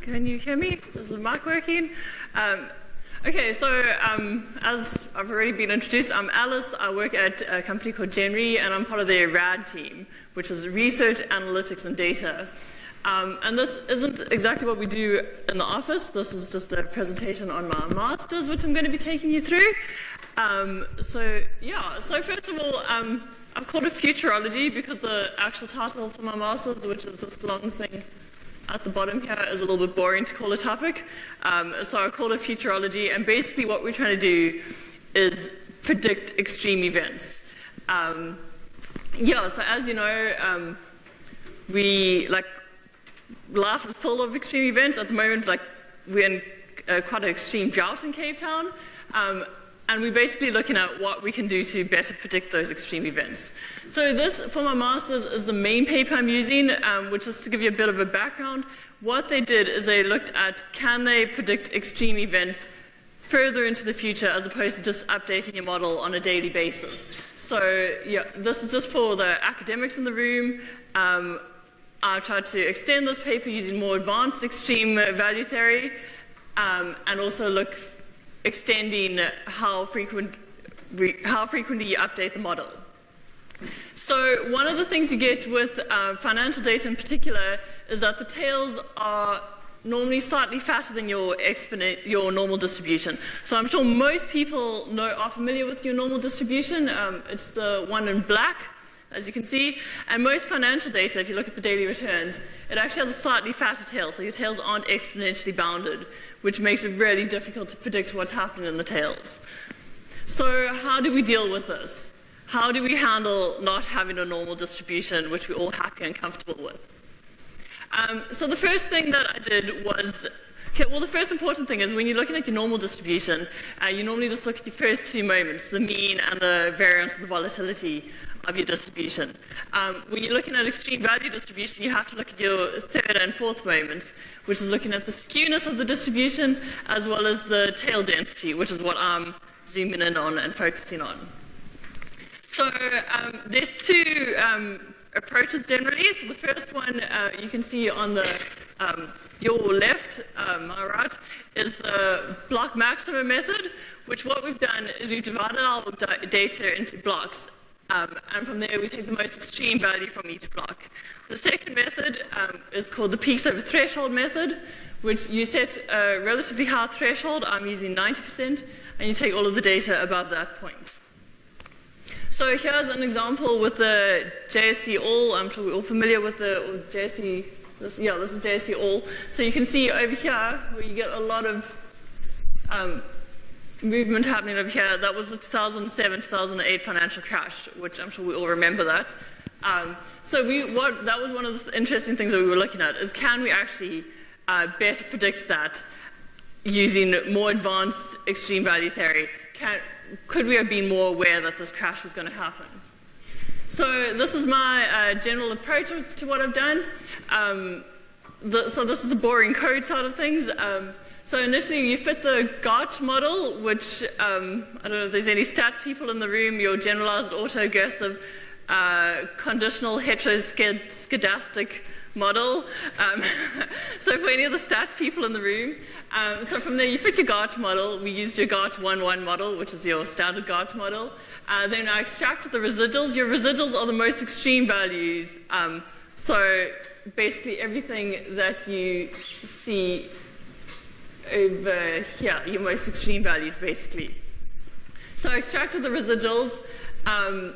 Can you hear me? Is the mic working? Okay, so as I've already been introduced, I'm Alice. I work at a company called Genry, and I'm part of their RAD team, which is Research, Analytics, and Data. And this isn't exactly what we do in the office. This is just a presentation on my master's, which I'm going to be taking you through. So first of all, I've called it Futurology because the actual title for my master's, which is this long thing at the bottom here, is a little bit boring to call a topic. So I called it Futurology, and basically what we're trying to do is predict extreme events. So as you know, life is full of extreme events. At the moment, we're in quite an extreme drought in Cape Town. And we're basically looking at what we can do to better predict those extreme events. So this, for my master's, is the main paper I'm using, which is to give you a bit of a background. What they did is they looked at, can they predict extreme events further into the future as opposed to just updating your model on a daily basis. So yeah, this is just for the academics in the room. I tried to extend this paper using more advanced extreme value theory, and also extending how frequently you update the model. So one of the things you get with financial data in particular is that the tails are normally slightly fatter than your normal distribution. So I'm sure most people are familiar with your normal distribution. It's the one in black, as you can see. And most financial data, if you look at the daily returns, it actually has a slightly fatter tail, so your tails aren't exponentially bounded, which makes it really difficult to predict what's happening in the tails. So how do we deal with this? How do we handle not having a normal distribution, which we're all happy and comfortable with? So the first thing that I did was, the first important thing is when you're looking at your normal distribution, you normally just look at your first two moments, the mean and the variance of the volatility of your distribution. When you're looking at extreme value distribution, you have to look at your third and fourth moments, which is looking at the skewness of the distribution as well as the tail density, which is what I'm zooming in on and focusing on. So there's two approaches generally. So the first one you can see on the your left, my right, is the block maximum method, which what we've done is we've divided our data into blocks. And from there, we take the most extreme value from each block. The second method is called the peaks over threshold method, which you set a relatively high threshold. I'm using 90%, and you take all of the data above that point. So here's an example with the JSC All. I'm sure we're all familiar with the JSC. This is JSC All. So you can see over here where you get a lot of movement happening over here. That was the 2007-2008 financial crash, which I'm sure we all remember that. That was one of the interesting things that we were looking at, is can we actually better predict that using more advanced extreme value theory? Could we have been more aware that this crash was going to happen? So this is my general approach to what I've done. So this is the boring code side of things. So initially, you fit the GARCH model, which, I don't know if there's any stats people in the room, your generalized auto-aggressive conditional heteroscedastic model. So for any of the stats people in the room, so from there you fit your GARCH model. We used your GARCH 1.1 model, which is your standard GARCH model. Then I extracted the residuals. Your residuals are the most extreme values. So basically everything that you see over here, your most extreme values, basically. So I extracted the residuals, and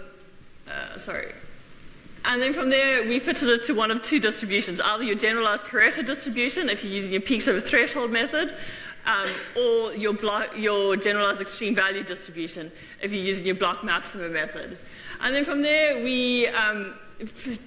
then from there we fitted it to one of two distributions, either your generalized Pareto distribution, if you're using your peaks over threshold method, or your generalized extreme value distribution, if you're using your block maximum method. And then from there we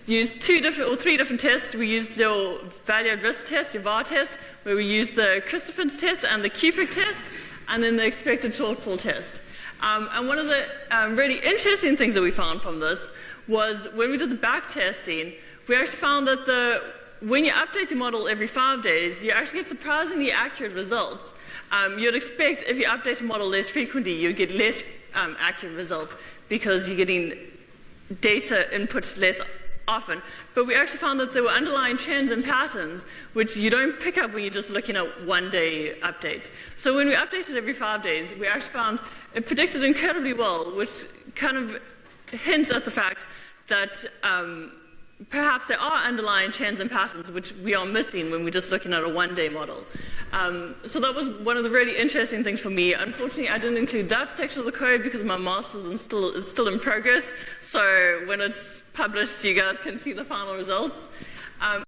used three different tests. We used your value at risk test, your VAR test, where we used the Christopher's test and the Cupric test, and then the expected shortfall test. And one of the really interesting things that we found from this was when we did the back testing, we actually found that when you update your model every 5 days, you actually get surprisingly accurate results. You'd expect if you update a model less frequently, you'd get less accurate results because you're getting data inputs less often. But we actually found that there were underlying trends and patterns which you don't pick up when you're just looking at one-day updates. So when we updated every 5 days, we actually found it predicted incredibly well, which kind of hints at the fact that perhaps there are underlying trends and patterns which we are missing when we're just looking at a one-day model. So that was one of the really interesting things for me. Unfortunately, I didn't include that section of the code because my master's is still in progress. So when it's published, you guys can see the final results.